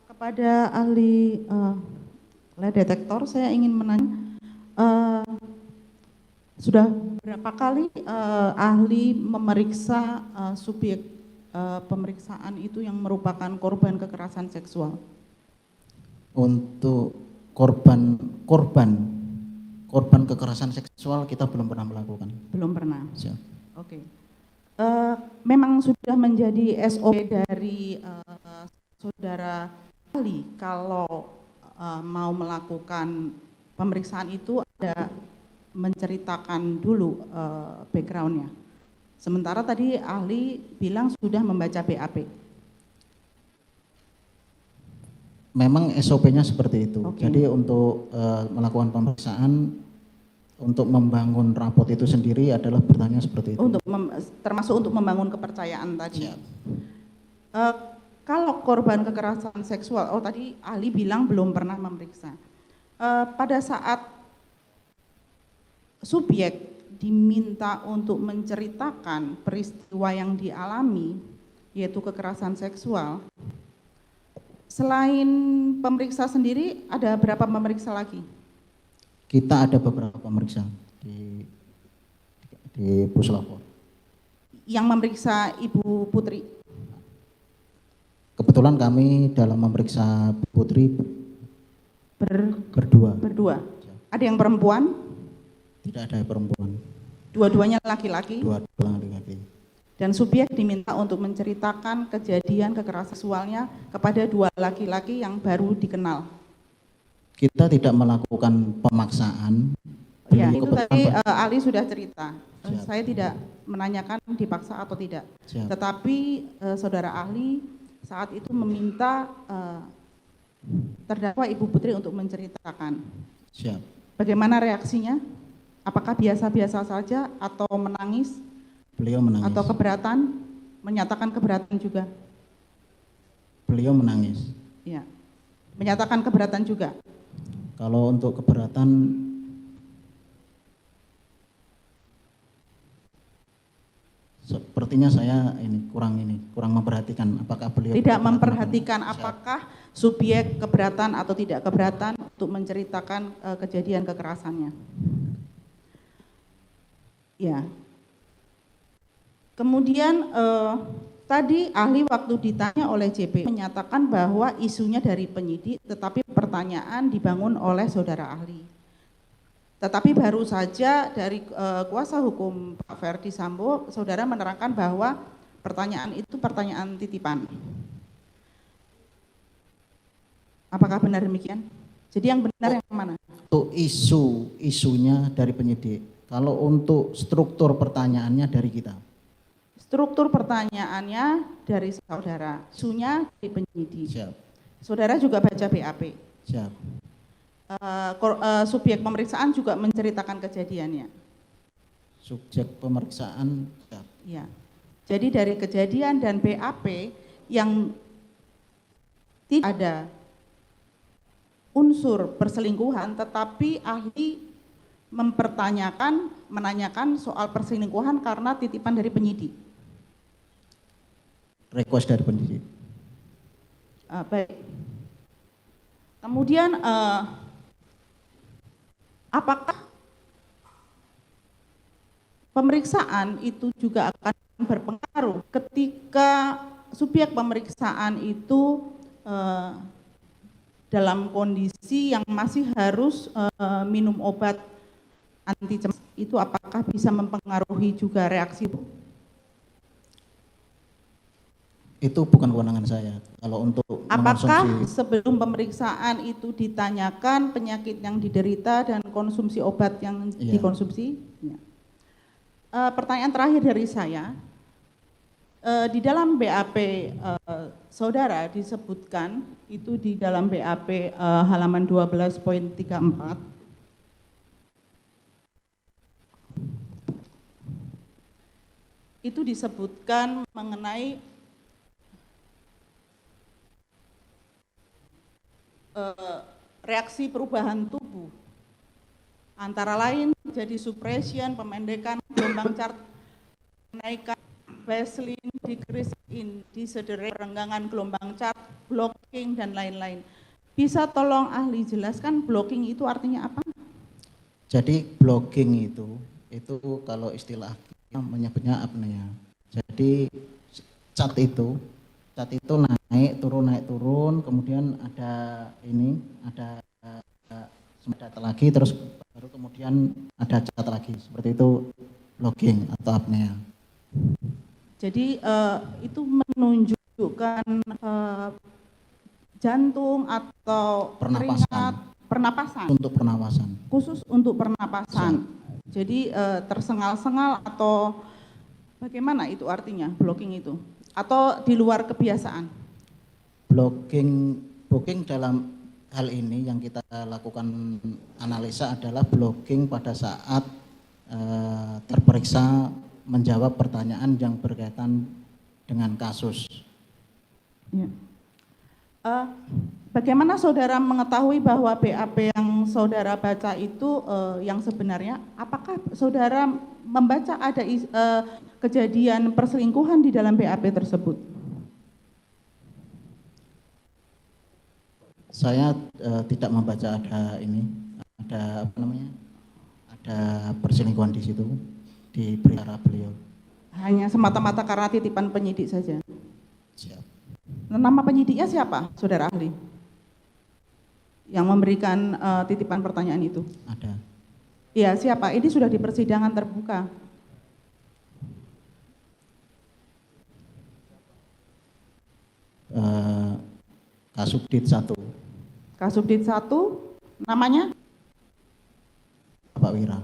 Kepada ahli lie detektor, saya ingin menanya, sudah berapa kali ahli memeriksa subjek pemeriksaan itu yang merupakan korban kekerasan seksual? Untuk korban kekerasan seksual kita belum pernah melakukan. Belum pernah. Siap. Oke. Memang sudah menjadi SOP dari saudara ahli kalau mau melakukan pemeriksaan itu ada menceritakan dulu backgroundnya. Sementara tadi ahli bilang sudah membaca BAP. Memang SOP-nya seperti itu. Oke. Jadi untuk melakukan pemeriksaan, untuk membangun raport itu sendiri adalah bertanya seperti itu. Termasuk untuk membangun kepercayaan tadi. Siap. Kalau korban kekerasan seksual, tadi ahli bilang belum pernah memeriksa. Pada saat subjek diminta untuk menceritakan peristiwa yang dialami, yaitu kekerasan seksual, selain pemeriksa sendiri, ada berapa pemeriksa lagi? Kita ada beberapa pemeriksa di Puslapor. Yang memeriksa Ibu Putri? Kebetulan kami dalam memeriksa Putri berdua. Berdua. Ada yang perempuan? Tidak ada perempuan. Dua-duanya laki-laki? Dua-dua laki-laki. Dan subjek diminta untuk menceritakan kejadian kekerasan seksualnya kepada dua laki-laki yang baru dikenal. Kita tidak melakukan pemaksaan. Ya, itu tadi ahli sudah cerita. Siap. Saya tidak menanyakan dipaksa atau tidak. Siap. Tetapi saudara ahli saat itu meminta terdakwa Ibu Putri untuk menceritakan. Siap. Bagaimana reaksinya? Apakah biasa-biasa saja atau menangis? Beliau menangis. Atau keberatan? Menyatakan keberatan juga? Beliau menangis. Ya. Menyatakan keberatan juga? Kalau untuk keberatan, sepertinya saya kurang memperhatikan apakah beliau tidak memperhatikan apakah subjek keberatan atau tidak keberatan untuk menceritakan kejadian kekerasannya. Ya. Kemudian tadi ahli waktu ditanya oleh JP menyatakan bahwa isunya dari penyidik, tetapi pertanyaan dibangun oleh saudara ahli. Tetapi baru saja dari kuasa hukum Pak Ferdi Sambo, saudara menerangkan bahwa pertanyaan itu pertanyaan titipan. Apakah benar demikian? Jadi yang benar yang mana? Untuk isunya dari penyidik. Kalau untuk struktur pertanyaannya dari kita. Struktur pertanyaannya dari saudara, isunya dari penyidik. Siap. Saudara juga baca BAP. Siap. Subjek pemeriksaan juga menceritakan kejadiannya. Subjek pemeriksaan. Siap. Ya. Jadi dari kejadian dan BAP yang tidak ada unsur perselingkuhan, tetapi ahli menanyakan soal perselingkuhan karena titipan dari penyidik. Request dari penyidik. Baik. Kemudian apakah pemeriksaan itu juga akan berpengaruh ketika subjek pemeriksaan itu dalam kondisi yang masih harus minum obat anti cemas, itu apakah bisa mempengaruhi juga reaksi? Itu bukan kewenangan saya. Kalau untuk apakah mengonsumsi, sebelum pemeriksaan itu ditanyakan penyakit yang diderita dan konsumsi obat yang dikonsumsi? Ya. Pertanyaan terakhir dari saya, di dalam BAP saudara disebutkan, itu di dalam BAP halaman 12.34, itu disebutkan mengenai reaksi perubahan tubuh, antara lain jadi suppression, pemendekan gelombang chart, kenaikan baseline, decrease in, disederate, renggangan gelombang chart, blocking dan lain-lain. Bisa tolong ahli jelaskan blocking itu artinya apa? Jadi blocking itu kalau istilah menyebutnya apnea. Jadi cat itu naik turun, kemudian ada cat lagi, terus baru kemudian ada cat lagi, seperti itu blocking atau apnea. Jadi itu menunjukkan jantung atau pernapasan. Untuk pernapasan. Khusus untuk pernapasan. Jadi tersengal-sengal atau bagaimana itu artinya blocking itu? Atau di luar kebiasaan? Blocking dalam hal ini yang kita lakukan analisa adalah blocking pada saat terperiksa menjawab pertanyaan yang berkaitan dengan kasus. Ya. Bagaimana saudara mengetahui bahwa BAP yang saudara baca itu yang sebenarnya? Apakah saudara membaca ada kejadian perselingkuhan di dalam BAP tersebut? Saya tidak membaca ada perselingkuhan di situ di perkara beliau. Hanya semata-mata karena titipan penyidik saja. Siap. Nama penyidiknya siapa, saudara ahli? Yang memberikan titipan pertanyaan itu? Ada. Iya, siapa? Ini sudah di persidangan terbuka. Kasubdit 1. Kasubdit 1, namanya? Bapak Wira.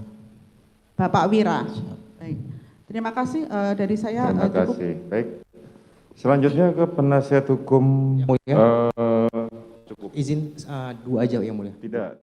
Bapak Wira. Siap. Baik. Terima kasih dari saya. Terima kasih. Baik. Selanjutnya ke penasihat hukum. Yang mulia. Cukup. Izin 2 aja yang mulia. Tidak.